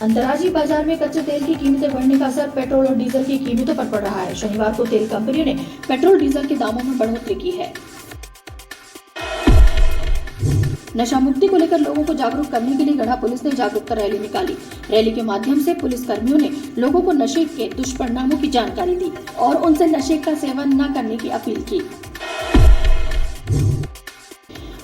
अंतर्राष्ट्रीय बाजार में कच्चे तेल की कीमतें बढ़ने का असर पेट्रोल और डीजल की कीमतों पर पड़ रहा है। शनिवार को तेल कंपनियों ने पेट्रोल डीजल के दामों में बढ़ोतरी की है। नशा मुक्ति को लेकर लोगों को जागरूक करने के लिए गढ़ा पुलिस ने जागरूकता रैली निकाली। रैली के माध्यम से पुलिस कर्मियों ने लोगों को नशे के दुष्परिणामों की जानकारी दी और उनसे नशे का सेवन न करने की अपील की।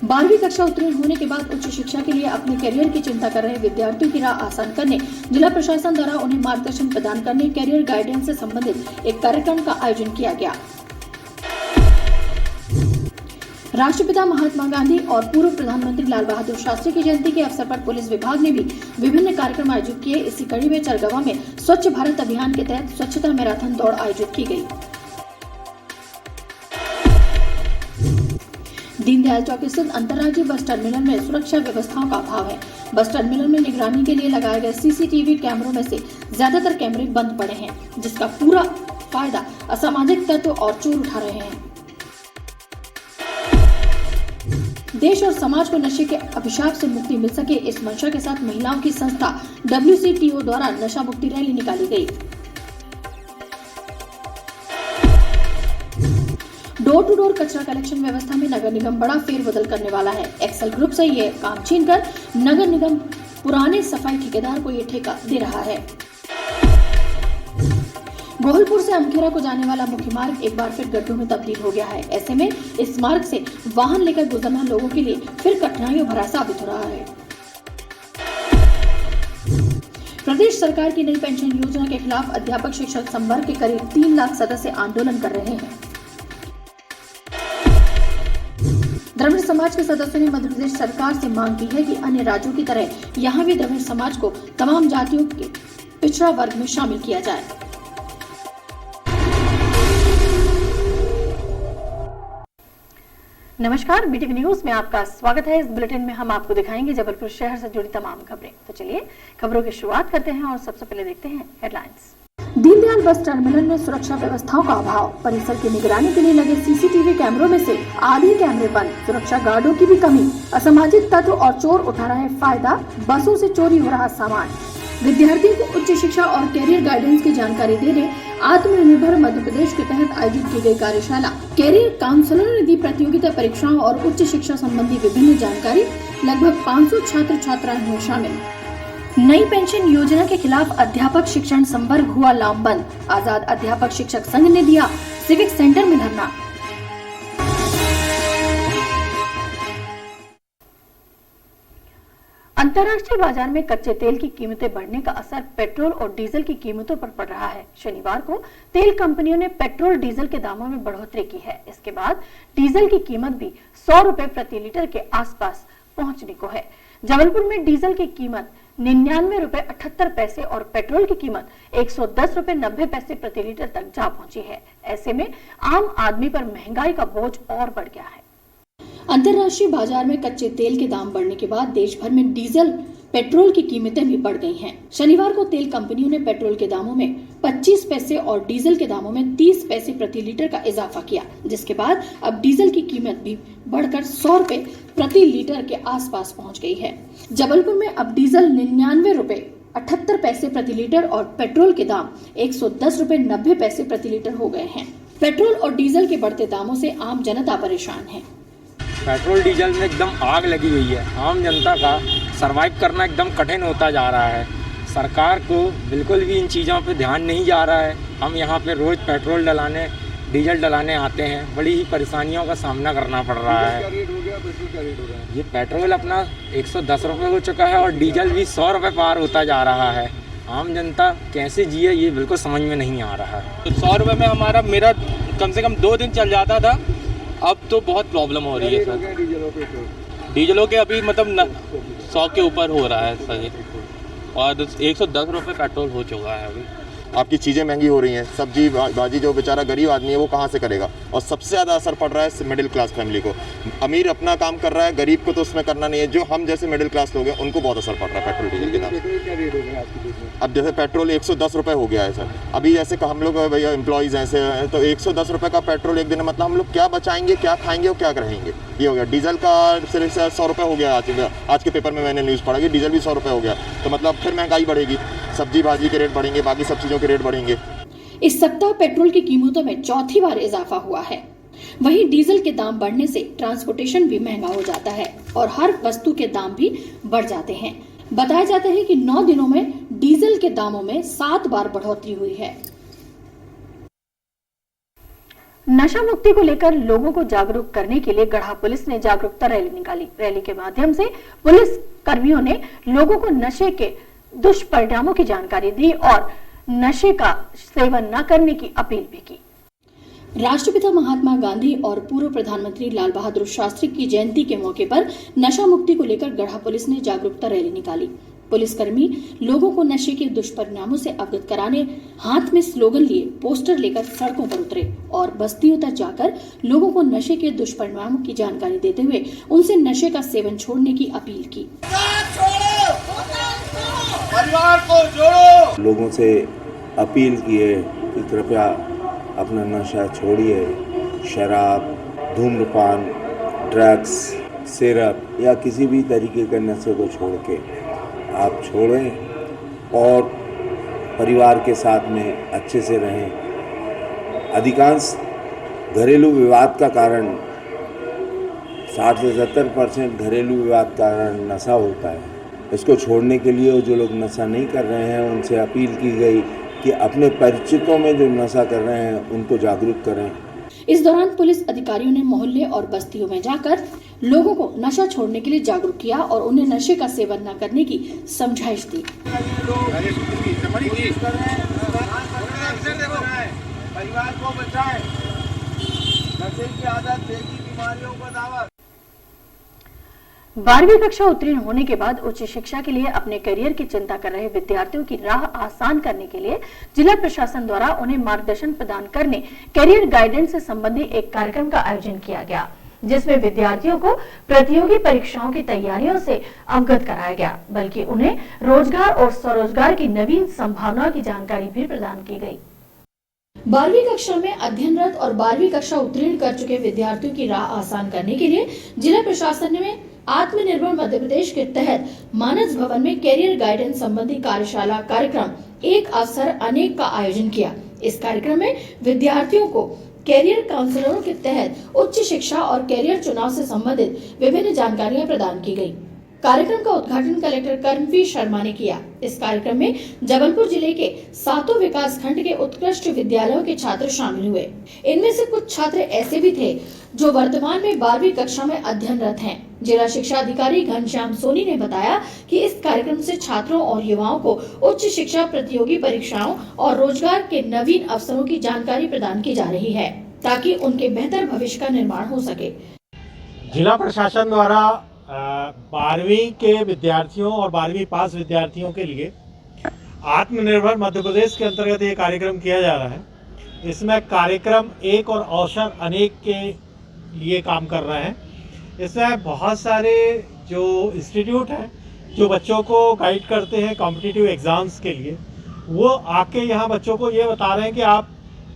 12वीं कक्षा उत्तीर्ण होने के बाद उच्च शिक्षा के लिए अपने करियर की चिंता कर रहे विद्यार्थियों की राह आसान करने जिला प्रशासन द्वारा उन्हें मार्गदर्शन प्रदान करने करियर गाइडेंस से संबंधित एक कार्यक्रम का आयोजन किया गया। राष्ट्रपिता महात्मा गांधी और पूर्व प्रधानमंत्री लाल बहादुर शास्त्री की जयंती के अवसर पर पुलिस विभाग ने भी विभिन्न कार्यक्रम आयोजित किए। इसी कड़ी में चरगवा में स्वच्छ भारत अभियान के तहत स्वच्छता मैराथन दौड़ आयोजित की गई। दीनदयाल चौक स्थित अंतर्राज्यीय बस टर्मिनल में सुरक्षा व्यवस्थाओं का अभाव है। बस टर्मिनल में निगरानी के लिए लगाए गए सीसीटीवी कैमरों में से ज्यादातर कैमरे बंद पड़े हैं, जिसका पूरा फायदा असामाजिक तत्व और चोर उठा रहे हैं। देश और समाज को नशे के अभिशाप से मुक्ति मिल सके, इस मंशा के साथ महिलाओं की संस्था WCTO द्वारा नशा मुक्ति रैली निकाली गई। डोर टू डोर कचरा कलेक्शन व्यवस्था में नगर निगम बड़ा फेरबदल करने वाला है। एक्सेल ग्रुप से ये काम छीनकर नगर निगम पुराने सफाई ठेकेदार को ये ठेका दे रहा है। गोहलपुर से अमखेरा को जाने वाला मुख्य मार्ग एक बार फिर गड्ढों में तब्दील हो गया है। ऐसे में इस मार्ग से वाहन लेकर गुजरना लोगों के लिए फिर कठिनाइयों भरा साबित हो रहा है। प्रदेश सरकार की नई पेंशन योजना के खिलाफ अध्यापक शिक्षक संवर्ग के करीब 3 लाख सदस्य आंदोलन कर रहे हैं। द्रविड़ समाज के सदस्यों ने मध्य प्रदेश सरकार से मांग की है कि अन्य राज्यों की तरह यहाँ भी द्रविड़ समाज को तमाम जातियों के पिछड़ा वर्ग में शामिल किया जाए। नमस्कार, BTV न्यूज में आपका स्वागत है। इस बुलेटिन में हम आपको दिखाएंगे जबलपुर शहर से जुड़ी तमाम खबरें। तो चलिए खबरों की शुरुआत करते हैं और सबसे पहले देखते हैं हेडलाइंस। दीनदयाल बस टर्मिनल में सुरक्षा व्यवस्थाओं का अभाव, परिसर की निगरानी के लिए लगे सीसीटीवी कैमरों में से आधे कैमरे बंद, सुरक्षा गार्डों की भी कमी, असामाजिक तत्व और चोर उठा रहे फायदा, बसों से चोरी हो रहा सामान। विद्यार्थियों को उच्च शिक्षा और कैरियर गाइडेंस की जानकारी देने आत्मनिर्भर मध्य प्रदेश के तहत आयोजित की गई कार्यशाला। कैरियर काउंसलर ने दी प्रतियोगिता परीक्षाओं और उच्च शिक्षा संबंधी विभिन्न जानकारी। लगभग 500 छात्र छात्राएं हुए शामिल। नई पेंशन योजना के खिलाफ अध्यापक शिक्षण संवर्ग हुआ लामबंद। आजाद अध्यापक शिक्षक संघ ने दिया सिविक सेंटर में धरना। अंतर्राष्ट्रीय बाजार में कच्चे तेल की कीमतें बढ़ने का असर पेट्रोल और डीजल की कीमतों पर पड़ रहा है। शनिवार को तेल कंपनियों ने पेट्रोल डीजल के दामों में बढ़ोतरी की है। इसके बाद डीजल की कीमत भी 100 रुपए प्रति लीटर के आसपास पहुंचने को है। जबलपुर में डीजल की कीमत 99 रुपए 78 पैसे और पेट्रोल की कीमत 110 रुपए 90 पैसे प्रति लीटर तक जा पहुंची है। ऐसे में आम आदमी पर महंगाई का बोझ और बढ़ गया है। अंतर्राष्ट्रीय बाजार में कच्चे तेल के दाम बढ़ने के बाद देश भर में डीजल पेट्रोल की कीमतें भी बढ़ गई हैं। शनिवार को तेल कंपनियों ने पेट्रोल के दामों में 25 पैसे और डीजल के दामों में 30 पैसे प्रति लीटर का इजाफा किया, जिसके बाद अब डीजल की कीमत भी बढ़कर 100 रुपए प्रति लीटर के आसपास पहुंच गई है। जबलपुर में अब डीजल 99 रुपए 78 पैसे प्रति लीटर और पेट्रोल के दाम 110 रुपए 90 पैसे प्रति लीटर हो गए हैं। पेट्रोल और डीजल के बढ़ते दामों से आम जनता परेशान है। पेट्रोल डीजल में एकदम आग लगी हुई है। आम जनता का सरवाइव करना एकदम कठिन होता जा रहा है। सरकार को बिल्कुल भी इन चीज़ों पे ध्यान नहीं जा रहा है। हम यहाँ पे रोज़ पेट्रोल डलाने डीजल डलाने आते हैं, बड़ी ही परेशानियों का सामना करना पड़ रहा है। ये पेट्रोल अपना 110 रुपये हो चुका है और डीजल भी 100 रुपये पार होता जा रहा है। आम जनता कैसे जिए ये बिल्कुल समझ में नहीं आ रहा है। तो 100 रुपये में मेरा कम से कम 2 दिन चल जाता था, अब तो बहुत प्रॉब्लम हो रही है सर। डीजलों के अभी मतलब 100 के ऊपर हो रहा है सर, और 110 रुपये पेट्रोल हो चुका है अभी। आपकी चीज़ें महंगी हो रही हैं, सब्जी भाजी जो बेचारा गरीब आदमी है वो कहाँ से करेगा। और सबसे ज़्यादा असर पड़ रहा है मिडिल क्लास फैमिली को। अमीर अपना काम कर रहा है, गरीब को तो उसमें करना नहीं है। जो हम जैसे मिडिल क्लास लोग हैं उनको बहुत असर पड़ रहा है पेट्रोल डीजल के दाम। अब जैसे पेट्रोल 110 रुपये हो गया है सर। अभी जैसे हम लोग भैया एम्प्लॉइज़ ऐसे हैं तो 110 रुपये का पेट्रोल एक दिन मतलब हम लोग क्या बचाएंगे, क्या खाएंगे और क्या रहेंगे, ये हो गया। डीजल का सिर्फ 100 रुपये हो गया। आज के पेपर में मैंने न्यूज़ पढ़ा कि डीजल भी 100 रुपये हो गया। तो मतलब फिर महंगाई बढ़ेगी, सब्जी भाजी के रेट बढ़ेंगे, बाकी सब चीज़ों के रेट बढ़ेंगे। इस सप्ताह पेट्रोल की कीमतों में चौथी बार इजाफा हुआ है। वहीं डीजल के दाम बढ़ने से ट्रांसपोर्टेशन भी महंगा हो जाता है और हर वस्तु के दाम भी बढ़ जाते हैं। बताया जाता है कि 9 दिनों में डीजल के दामों में 7 बार बढ़ोतरी हुई है। नशा मुक्ति को लेकर लोगों को जागरूक करने के लिए गढ़ा पुलिस ने जागरूकता रैली निकाली। रैली के माध्यम से पुलिस कर्मियों ने लोगों को नशे के दुष्परिणामों की जानकारी दी और नशे का सेवन न करने की अपील भी की। राष्ट्रपिता महात्मा गांधी और पूर्व प्रधानमंत्री लाल बहादुर शास्त्री की जयंती के मौके पर नशा मुक्ति को लेकर गढ़ा पुलिस ने जागरूकता रैली निकाली। पुलिसकर्मी लोगों को नशे के दुष्परिणामों से अवगत कराने हाथ में स्लोगन लिए पोस्टर लेकर सड़कों पर उतरे और बस्तियों तक जाकर लोगों को नशे के दुष्परिणामों की जानकारी देते हुए उनसे नशे का सेवन छोड़ने की अपील की। परिवार को जोड़ो। लोगों से अपील की है कि कृपया अपना नशा छोड़िए। शराब, धूम्रपान, ड्रग्स, सिरप या किसी भी तरीके के नशे को छोड़ के आप छोड़ें और परिवार के साथ में अच्छे से रहें। अधिकांश घरेलू विवाद का कारण 60 से 70% घरेलू विवाद का कारण नशा होता है। इसको छोड़ने के लिए जो लोग नशा नहीं कर रहे हैं उनसे अपील की गई कि अपने परिचितों में जो नशा कर रहे हैं उनको जागरूक करें। इस दौरान पुलिस अधिकारियों ने मोहल्ले और बस्तियों में जाकर लोगों को नशा छोड़ने के लिए जागरूक किया और उन्हें नशे का सेवन न करने की समझाइश दी। परिवार को बचाएं, नशे की आदत देखी बीमारियों का दावा। 12वीं कक्षा उत्तीर्ण होने के बाद उच्च शिक्षा के लिए अपने करियर की चिंता कर रहे विद्यार्थियों की राह आसान करने के लिए जिला प्रशासन द्वारा उन्हें मार्गदर्शन प्रदान करने करियर गाइडेंस से संबंधित एक कार्यक्रम का आयोजन किया गया, जिसमें विद्यार्थियों को प्रतियोगी परीक्षाओं की तैयारियों से अवगत कराया गया, बल्कि उन्हें रोजगार और स्वरोजगार की नवीन संभावनाओं की जानकारी भी प्रदान की गई। 12वीं कक्षा में अध्ययनरत और 12वीं कक्षा उत्तीर्ण कर चुके विद्यार्थियों की राह आसान करने के लिए जिला प्रशासन ने आत्मनिर्भर मध्य प्रदेश के तहत मानस भवन में कैरियर गाइडेंस संबंधी कार्यशाला कार्यक्रम एक अवसर अनेक का आयोजन किया। इस कार्यक्रम में विद्यार्थियों को कैरियर काउंसलरों के तहत उच्च शिक्षा और कैरियर चुनाव से संबंधित विभिन्न जानकारियां प्रदान की गयी। कार्यक्रम का उद्घाटन कलेक्टर कर्मवीर शर्मा ने किया। इस कार्यक्रम में जबलपुर जिले के 7 विकास खंड के उत्कृष्ट विद्यालयों के छात्र शामिल हुए। इनमें से कुछ छात्र ऐसे भी थे जो वर्तमान में 12वीं कक्षा में अध्ययनरत हैं। जिला शिक्षा अधिकारी घनश्याम सोनी ने बताया कि इस कार्यक्रम से छात्रों और युवाओं को उच्च शिक्षा प्रतियोगी परीक्षाओं और रोजगार के नवीन अवसरों की जानकारी प्रदान की जा रही है, ताकि उनके बेहतर भविष्य का निर्माण हो सके। जिला प्रशासन द्वारा 12वीं के विद्यार्थियों और 12वीं पास विद्यार्थियों के लिए आत्मनिर्भर मध्य प्रदेश के अंतर्गत ये कार्यक्रम किया जा रहा है। इसमें कार्यक्रम एक और अवसर अनेक के लिए काम कर रहे हैं। इसमें बहुत सारे जो इंस्टीट्यूट हैं जो बच्चों को गाइड करते हैं कॉम्पिटिटिव एग्ज़ाम्स के लिए, वो आके यहाँ बच्चों को ये बता रहे हैं कि आप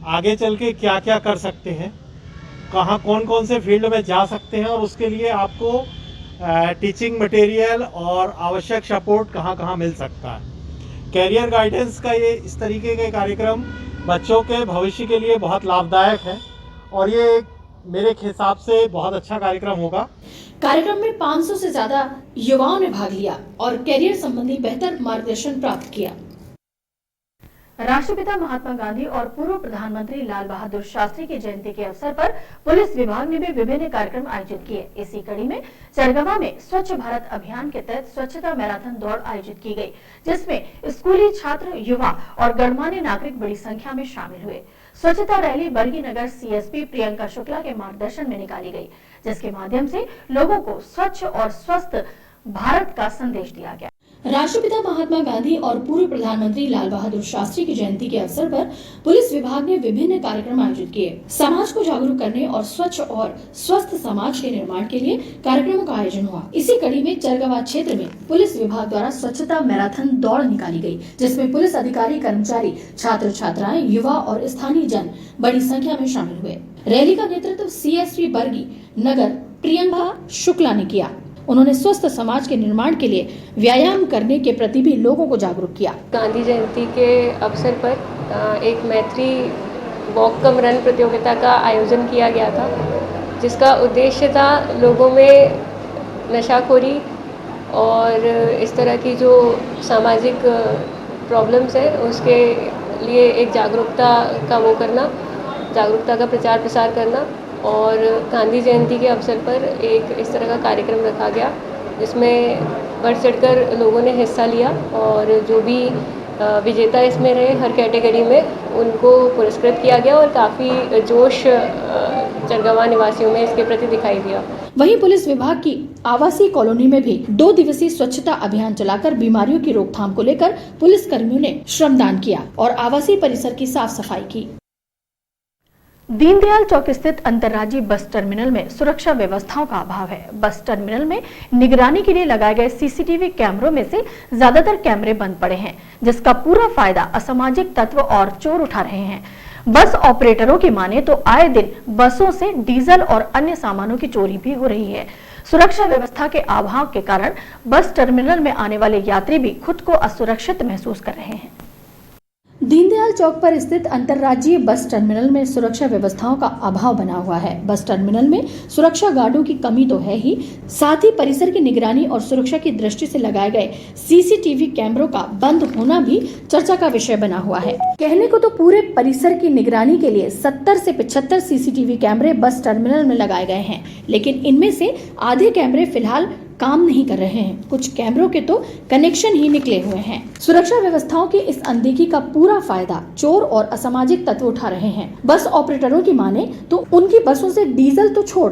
आगे चल के क्या क्या कर सकते हैं, कहाँ कौन कौन से फील्ड में जा सकते हैं और उसके लिए आपको टीचिंग मटेरियल और आवश्यक सपोर्ट कहाँ कहाँ मिल सकता है। कैरियर गाइडेंस का ये इस तरीके के कार्यक्रम बच्चों के भविष्य के लिए बहुत लाभदायक है और ये मेरे हिसाब से बहुत अच्छा कार्यक्रम होगा। कार्यक्रम में 500 से ज्यादा युवाओं ने भाग लिया और कैरियर संबंधी बेहतर मार्गदर्शन प्राप्त किया। राष्ट्रपिता महात्मा गांधी और पूर्व प्रधानमंत्री लाल बहादुर शास्त्री की जयंती के अवसर पर पुलिस विभाग ने भी विभिन्न कार्यक्रम आयोजित किए। इसी कड़ी में चरगवा में स्वच्छ भारत अभियान के तहत स्वच्छता मैराथन दौड़ आयोजित की गई, जिसमें स्कूली छात्र, युवा और गणमान्य नागरिक बड़ी संख्या में शामिल हुए। स्वच्छता रैली बरगी नगर सीएसपी प्रियंका शुक्ला के मार्गदर्शन में निकाली गई, जिसके माध्यम से लोगों को स्वच्छ और स्वस्थ भारत का संदेश दिया गया। राष्ट्रपिता महात्मा गांधी और पूर्व प्रधानमंत्री लाल बहादुर शास्त्री की जयंती के अवसर पर पुलिस विभाग ने विभिन्न कार्यक्रम आयोजित किए। समाज को जागरूक करने और स्वच्छ और स्वस्थ समाज के निर्माण के लिए कार्यक्रमों का आयोजन हुआ। इसी कड़ी में चरगवा क्षेत्र में पुलिस विभाग द्वारा स्वच्छता मैराथन दौड़ निकाली गई, जिसमें पुलिस अधिकारी, कर्मचारी, छात्र छात्राएं, युवा और स्थानीय जन बड़ी संख्या में शामिल हुए। रैली का नेतृत्व CSP बरगी नगर प्रियंका शुक्ला ने किया। उन्होंने स्वस्थ समाज के निर्माण के लिए व्यायाम करने के प्रति भी लोगों को जागरूक किया। गांधी जयंती के अवसर पर एक मैत्री वॉक कम रन प्रतियोगिता का आयोजन किया गया था, जिसका उद्देश्य था लोगों में नशाखोरी और इस तरह की जो सामाजिक प्रॉब्लम्स है उसके लिए एक जागरूकता का प्रचार प्रसार करना। और गांधी जयंती के अवसर पर एक इस तरह का कार्यक्रम रखा गया, जिसमें बढ़ चढ़कर लोगों ने हिस्सा लिया और जो भी विजेता इसमें रहे हर कैटेगरी में उनको पुरस्कृत किया गया और काफ़ी जोश चरगवा निवासियों में इसके प्रति दिखाई दिया। वहीं पुलिस विभाग की आवासीय कॉलोनी में भी 2 दिवसीय स्वच्छता अभियान चलाकर बीमारियों की रोकथाम को लेकर पुलिस कर्मियों ने श्रमदान किया और आवासीय परिसर की साफ सफाई की। दीनदयाल चौक स्थित अंतर्राज्यीय बस टर्मिनल में सुरक्षा व्यवस्थाओं का अभाव है। बस टर्मिनल में निगरानी के लिए लगाए गए CCTV कैमरों में से ज्यादातर कैमरे बंद पड़े हैं, जिसका पूरा फायदा असामाजिक तत्व और चोर उठा रहे हैं। बस ऑपरेटरों की माने तो आए दिन बसों से डीजल और अन्य सामानों की चोरी भी हो रही है। सुरक्षा व्यवस्था के अभाव के कारण बस टर्मिनल में आने वाले यात्री भी खुद को असुरक्षित महसूस कर रहे हैं। दीनदयाल चौक पर स्थित अंतर्राज्यीय बस टर्मिनल में सुरक्षा व्यवस्थाओं का अभाव बना हुआ है। बस टर्मिनल में सुरक्षा गार्डों की कमी तो है ही, साथ ही परिसर की निगरानी और सुरक्षा की दृष्टि से लगाए गए CCTV कैमरों का बंद होना भी चर्चा का विषय बना हुआ है। कहने को तो पूरे परिसर की निगरानी के लिए 70 से 75 CCTV कैमरे बस टर्मिनल में लगाए गए हैं, लेकिन इनमें से आधे कैमरे फिलहाल काम नहीं कर रहे हैं। कुछ कैमरों के तो कनेक्शन ही निकले हुए हैं। सुरक्षा व्यवस्थाओं की इस अनदेखी का पूरा फायदा चोर और असामाजिक तत्व उठा रहे हैं। बस ऑपरेटरों की माने तो उनकी बसों से डीजल तो छोड़,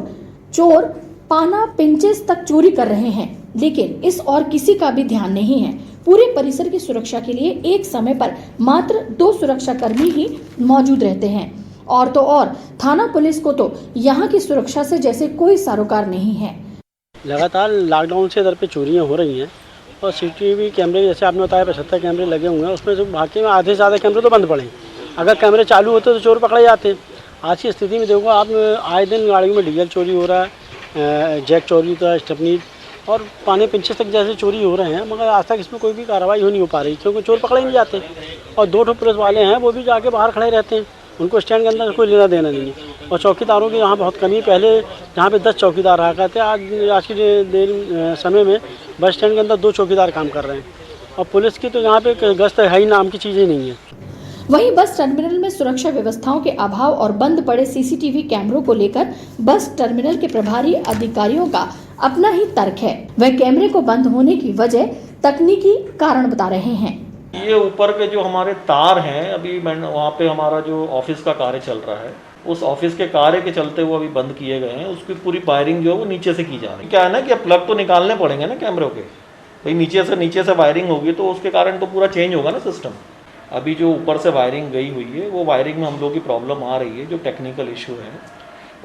चोर पाना पिंचेस तक चोरी कर रहे हैं, लेकिन इस और किसी का भी ध्यान नहीं है। पूरे परिसर की सुरक्षा के लिए एक समय पर मात्र 2 सुरक्षा कर्मी ही मौजूद रहते हैं, और तो और थाना पुलिस को तो यहाँ की सुरक्षा से जैसे कोई सरोकार नहीं है। लगातार लॉकडाउन से इधर पे चोरियां हो रही हैं और CCTV कैमरे जैसे आपने बताया 75 कैमरे लगे हुए हैं, उसमें से बाकी में आधे से ज़्यादा कैमरे तो बंद पड़े हैं। अगर कैमरे चालू होते तो चोर पकड़े जाते हैं। आज की स्थिति में देखो आप, आए दिन गाड़ियों में डीजल चोरी हो रहा है, जैक चोरी होता है, स्टेपनी और पानी पिंचेस तक जैसे चोरी हो रहे हैं, मगर आज तक इसमें कोई भी कार्रवाई नहीं हो पा रही, क्योंकि चोर पकड़े नहीं जाते। और 2 पुलिस वाले हैं, वो भी जाके बाहर खड़े रहते हैं, उनको स्टैंड के अंदर कोई लेना देना नहीं है। और चौकीदारों की यहाँ बहुत कमी, पहले यहाँ पे 10 चौकीदार रहा करते, आज की देर समय में बस स्टैंड के अंदर 2 चौकीदार काम कर रहे हैं और पुलिस की तो यहाँ पे गश्त है ही नाम की चीज़ें नहीं है। वहीं बस टर्मिनल में सुरक्षा व्यवस्थाओं के अभाव और बंद पड़े CCTV कैमरों को लेकर बस टर्मिनल के प्रभारी अधिकारियों का अपना ही तर्क है। वह कैमरे को बंद होने की वजह तकनीकी कारण बता रहे हैं। ये ऊपर के जो हमारे तार हैं, अभी वहाँ पे हमारा जो ऑफिस का कार्य चल रहा है, उस ऑफिस के कार्य के चलते वो अभी बंद किए गए हैं। उसकी पूरी वायरिंग जो है वो नीचे से की जा रही है। क्या है ना कि प्लग तो निकालने पड़ेंगे ना कैमरों के, भाई नीचे से वायरिंग होगी तो उसके कारण तो पूरा चेंज होगा ना सिस्टम। अभी जो ऊपर से वायरिंग गई हुई है, वो वायरिंग में हम लोग की प्रॉब्लम आ रही है, जो टेक्निकल इशू है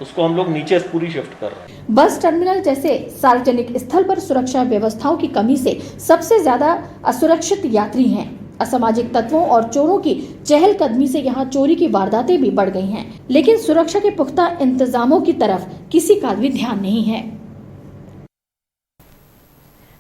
उसको हम लोग नीचे से पूरी शिफ्ट कर रहे हैं। बस टर्मिनल जैसे सार्वजनिक स्थल पर सुरक्षा व्यवस्थाओं की कमी से सबसे ज्यादा असुरक्षित यात्री हैं। असामाजिक तत्वों और चोरों की चहलकदमी से यहाँ चोरी की वारदातें भी बढ़ गई हैं, लेकिन सुरक्षा के पुख्ता इंतजामों की तरफ किसी का भी ध्यान नहीं है।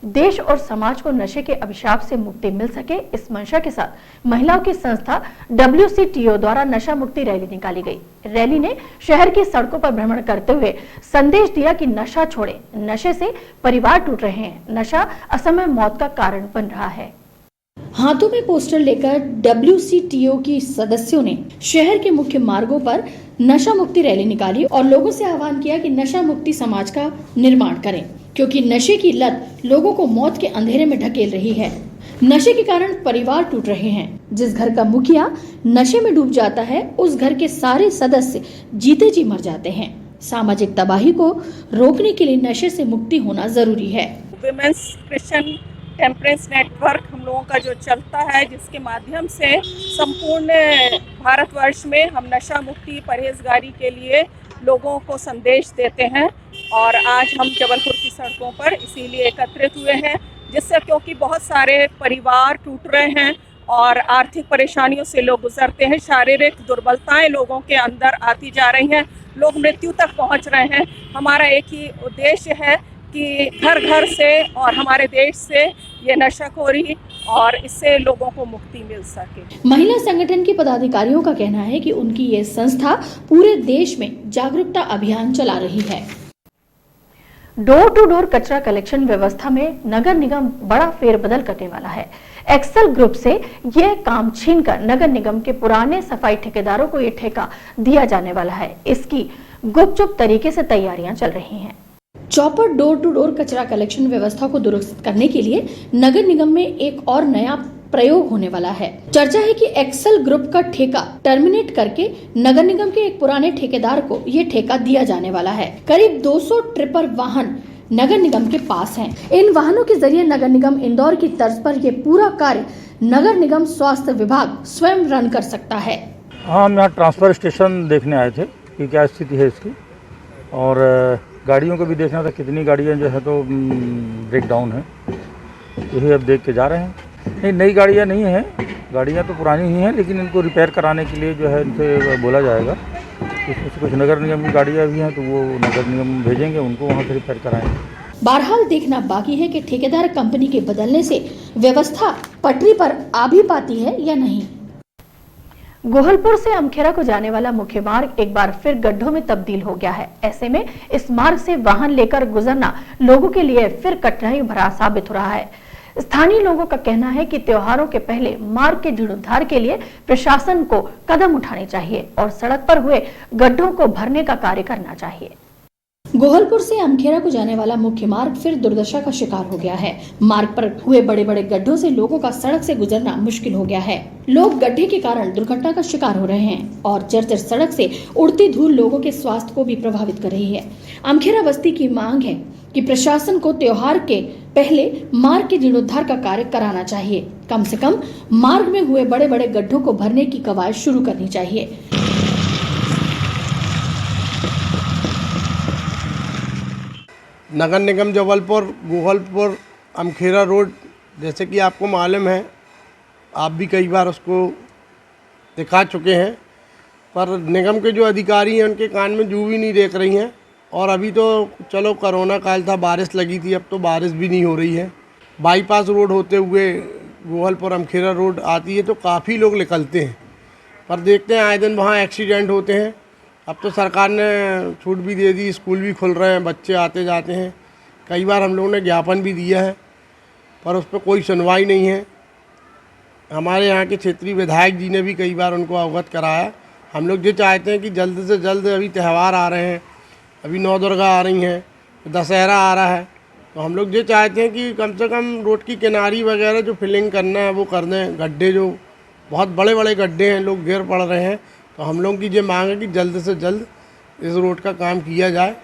देश और समाज को नशे के अभिशाप से मुक्ति मिल सके, इस मंशा के साथ महिलाओं की संस्था WCTO द्वारा नशा मुक्ति रैली निकाली गई। रैली ने शहर की सड़कों पर भ्रमण करते हुए संदेश दिया कि नशा छोड़े, नशे से परिवार टूट रहे हैं, नशा असमय मौत का कारण बन रहा है। हाथों में पोस्टर लेकर WCTO की सदस्यों ने शहर के मुख्य मार्गों पर नशा मुक्ति रैली निकाली और लोगों से आह्वान किया कि नशा मुक्ति समाज का निर्माण करें, क्योंकि नशे की लत लोगों को मौत के अंधेरे में ढकेल रही है। नशे के कारण परिवार टूट रहे हैं। जिस घर का मुखिया नशे में डूब जाता है, उस घर के सारे सदस्य जीते जी मर जाते हैं। सामाजिक तबाही को रोकने के लिए नशे से मुक्ति होना जरूरी है। वुमेन्स क्रिश्चियन टेम्परेंस नेटवर्क हम लोगों का जो चलता है, जिसके माध्यम से संपूर्ण भारतवर्ष में हम नशा मुक्ति परहेजगारी के लिए लोगों को संदेश देते हैं। और आज हम जबलपुर की सड़कों पर इसीलिए एकत्रित हुए हैं, जिससे क्योंकि बहुत सारे परिवार टूट रहे हैं और आर्थिक परेशानियों से लोग गुजरते हैं, शारीरिक दुर्बलताएं लोगों के अंदर आती जा रही हैं, लोग मृत्यु तक पहुंच रहे हैं। हमारा एक ही उद्देश्य है कि घर घर से और हमारे देश से ये नशाखोरी और इससे लोगों को मुक्ति मिल सके। महिला संगठन के पदाधिकारियों का कहना है कि उनकी ये संस्था पूरे देश में जागरूकता अभियान चला रही है। डोर टू डोर कचरा कलेक्शन व्यवस्था में नगर निगम बड़ा फेरबदल करने वाला है। एक्सेल ग्रुप से यह काम छीनकर नगर निगम के पुराने सफाई ठेकेदारों को ये ठेका दिया जाने वाला है। इसकी गुपचुप तरीके से तैयारियां चल रही हैं। चौपट डोर टू डोर कचरा कलेक्शन व्यवस्था को दुरुस्त करने के लिए नगर निगम में एक और नया प्रयोग होने वाला है। चर्चा है कि एक्सेल ग्रुप का ठेका टर्मिनेट करके नगर निगम के एक पुराने ठेकेदार को ये ठेका दिया जाने वाला है। करीब 200 ट्रिपर वाहन नगर निगम के पास हैं। इन वाहनों के जरिए नगर निगम इंदौर की तर्ज पर ये पूरा कार्य नगर निगम स्वास्थ्य विभाग स्वयं रन कर सकता है। हम यहाँ ट्रांसफर स्टेशन देखने आए थे कि क्या स्थिति है इसकी, और गाड़ियों को भी देखना था, कितनी गाड़ियाँ जो है तो ब्रेक डाउन है, यही अब देख के जा रहे हैं। नहीं, नई गाड़ियाँ नहीं हैं, गाड़ियाँ तो पुरानी ही हैं, लेकिन इनको रिपेयर कराने के लिए जो है इनसे बोला जाएगा। इसमें से कुछ नगर निगम की गाड़ियाँ भी हैं तो वो नगर निगम भेजेंगे, उनको वहाँ से रिपेयर कराएंगे। बहरहाल देखना बाकी है कि ठेकेदार कंपनी के बदलने से व्यवस्था पटरी पर आ भी पाती है या नहीं। गोहलपुर से अमखेरा को जाने वाला मुख्य मार्ग एक बार फिर गड्ढों में तब्दील हो गया है। ऐसे में इस मार्ग से वाहन लेकर गुजरना लोगों के लिए फिर कठिनाई भरा साबित हो रहा है। स्थानीय लोगों का कहना है कि त्योहारों के पहले मार्ग के जीर्णोद्धार के लिए प्रशासन को कदम उठाने चाहिए और सड़क पर हुए गड्ढों को भरने का कार्य करना चाहिए। गोहलपुर से अमखेरा को जाने वाला मुख्य मार्ग फिर दुर्दशा का शिकार हो गया है। मार्ग पर हुए बड़े बड़े गड्ढों से लोगों का सड़क से गुजरना मुश्किल हो गया है। लोग गड्ढे के कारण दुर्घटना का शिकार हो रहे हैं और जर्जर सड़क से उड़ती धूल लोगों के स्वास्थ्य को भी प्रभावित कर रही है। अमखेरा बस्ती की मांग है कि प्रशासन को त्योहार के पहले मार्ग के जीर्णोद्धार का कार्य कराना चाहिए। कम से कम मार्ग में हुए बड़े बड़े गड्ढों को भरने की कवायद शुरू करनी चाहिए। नगर निगम जबलपुर गोहलपुर अमखेरा रोड, जैसे कि आपको मालूम है, आप भी कई बार उसको दिखा चुके हैं, पर निगम के जो अधिकारी हैं उनके कान में जू भी नहीं देख रही हैं। और अभी तो चलो कोरोना काल था, बारिश लगी थी, अब तो बारिश भी नहीं हो रही है। बाईपास रोड होते हुए गोहलपुर अमखेरा रोड आती है तो काफ़ी लोग निकलते हैं, पर देखते हैं आए दिन वहाँ एक्सीडेंट होते हैं। अब तो सरकार ने छूट भी दे दी, स्कूल भी खुल रहे हैं, बच्चे आते जाते हैं। कई बार हम लोगों ने ज्ञापन भी दिया है, पर उस पर कोई सुनवाई नहीं है। हमारे यहाँ के क्षेत्रीय विधायक जी ने भी कई बार उनको अवगत कराया। हम लोग ये चाहते हैं कि जल्द से जल्द, अभी त्यौहार आ रहे हैं, अभी नौ दुर्गा आ रही हैं, दशहरा आ रहा है, तो हम लोग ये चाहते हैं कि कम से कम रोड की किनारी वगैरह जो फिलिंग करना है वो कर दें। गड्ढे जो बहुत बड़े बड़े गड्ढे हैं, लोग गिर पड़ रहे हैं, तो हम लोगों की ये मांग है कि जल्द से जल्द इस रोड का काम किया जाए।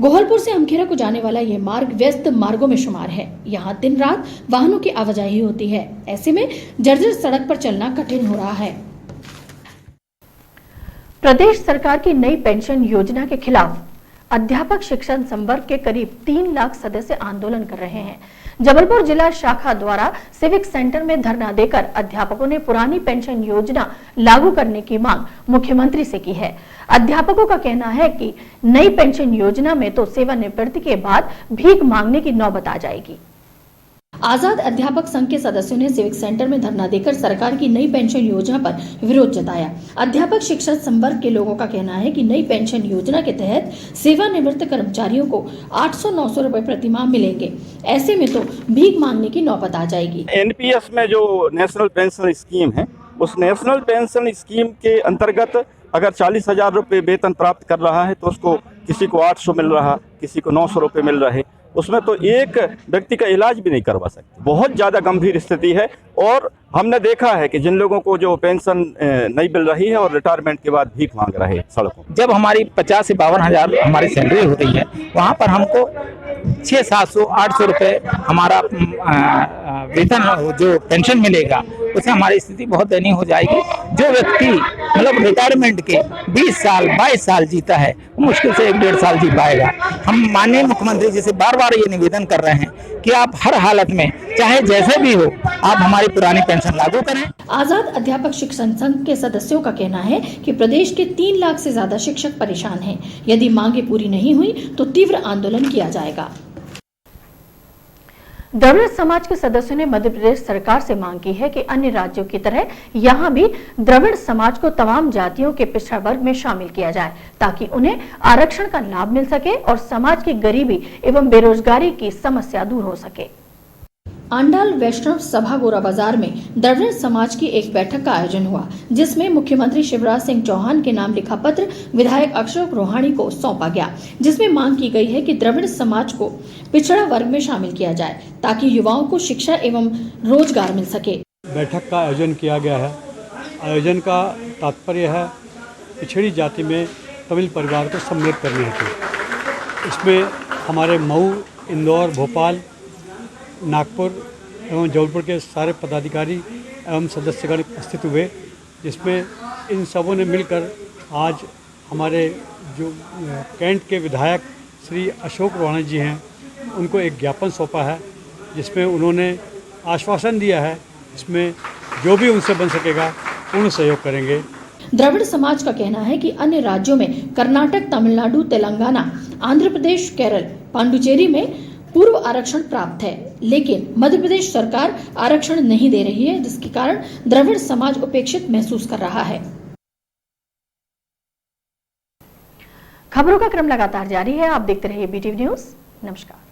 गोहलपुर से अमखेरा को जाने वाला ये मार्ग व्यस्त मार्गों में शुमार है। यहाँ दिन रात वाहनों की आवाजाही होती है। ऐसे में जर्जर सड़क पर चलना कठिन हो रहा है। प्रदेश सरकार की नई पेंशन योजना के खिलाफ अध्यापक शिक्षण संवर्ग के करीब 3 लाख सदस्य आंदोलन कर रहे हैं। जबलपुर जिला शाखा द्वारा सिविक सेंटर में धरना देकर अध्यापकों ने पुरानी पेंशन योजना लागू करने की मांग मुख्यमंत्री से की है। अध्यापकों का कहना है कि नई पेंशन योजना में तो सेवानिवृत्ति के बाद भीख मांगने की नौबत आ जाएगी। आजाद अध्यापक संघ के सदस्यों ने सिविक सेंटर में धरना देकर सरकार की नई पेंशन योजना पर विरोध जताया। अध्यापक शिक्षण संवर्ग के लोगों का कहना है कि नई पेंशन योजना के तहत सेवानिवृत्त कर्मचारियों को 800-900 रुपए प्रति माह मिलेंगे। ऐसे में तो भीख मांगने की नौबत आ जाएगी। एनपीएस में जो नेशनल पेंशन स्कीम है, उस नेशनल पेंशन स्कीम के अंतर्गत अगर 40,000 रुपये वेतन प्राप्त कर रहा है तो उसको किसी को 800 मिल रहा, किसी को 900 रुपये मिल रहे, उसमें तो एक व्यक्ति का इलाज भी नहीं करवा सकते। बहुत ज़्यादा गंभीर स्थिति है। और हमने देखा है कि जिन लोगों को जो पेंशन नहीं मिल रही है और रिटायरमेंट के बाद भीख मांग रहे हैं सड़कों। जब हमारी 50 से 52 हज़ार हमारी सैलरी होती है, वहाँ पर हमको 600, 800 रुपये हमारा वेतन जो पेंशन मिलेगा, उससे हमारी स्थिति बहुत दयनीय हो जाएगी। जो व्यक्ति मतलब रिटायरमेंट के 20 साल 22 साल जीता है, वो मुश्किल से 1-1.5 साल जी पाएगा। हम माननीय मुख्यमंत्री जी से बार बार ये निवेदन कर रहे हैं कि आप हर हालत में, चाहे जैसे भी हो, आप हमारी पुरानी पेंशन लागू करें। आजाद अध्यापक शिक्षण संघ के सदस्यों का कहना है कि प्रदेश के 3 लाख से ज्यादा शिक्षक परेशान हैं। यदि मांगे पूरी नहीं हुई तो तीव्र आंदोलन किया जाएगा। द्रविड़ समाज के सदस्यों ने मध्य प्रदेश सरकार से मांग की है कि अन्य राज्यों की तरह यहां भी द्रविड़ समाज को तमाम जातियों के पिछड़ा वर्ग में शामिल किया जाए, ताकि उन्हें आरक्षण का लाभ मिल सके और समाज की गरीबी एवं बेरोजगारी की समस्या दूर हो सके। आंडाल वैष्णव सभा गोरा बाजार में द्रविड़ समाज की एक बैठक का आयोजन हुआ, जिसमें मुख्यमंत्री शिवराज सिंह चौहान के नाम लिखा पत्र विधायक अशोक रोहाणी को सौंपा गया, जिसमें मांग की गई है कि द्रविड़ समाज को पिछड़ा वर्ग में शामिल किया जाए, ताकि युवाओं को शिक्षा एवं रोजगार मिल सके। बैठक का आयोजन किया गया है। आयोजन का तात्पर्य है पिछड़ी जाति में तमिल परिवार को सम्मिलित करने हेतु। इसमें हमारे मऊ, इंदौर, भोपाल, नागपुर एवं जबलपुर के सारे पदाधिकारी एवं सदस्यगण उपस्थित हुए, जिसमें इन सबों ने मिलकर आज हमारे जो कैंट के विधायक श्री अशोक रोहाणी जी हैं, उनको एक ज्ञापन सौंपा है, जिसमें उन्होंने आश्वासन दिया है इसमें जो भी उनसे बन सकेगा पूर्ण सहयोग करेंगे। द्रविड़ समाज का कहना है कि अन्य राज्यों में कर्नाटक, तमिलनाडु, तेलंगाना, आंध्र प्रदेश, केरल, पांडुचेरी में पूर्व आरक्षण प्राप्त है, लेकिन मध्य प्रदेश सरकार आरक्षण नहीं दे रही है, जिसके कारण द्रविड़ समाज उपेक्षित महसूस कर रहा है। खबरों का क्रम लगातार जारी है, आप देखते रहिए BTV न्यूज। नमस्कार।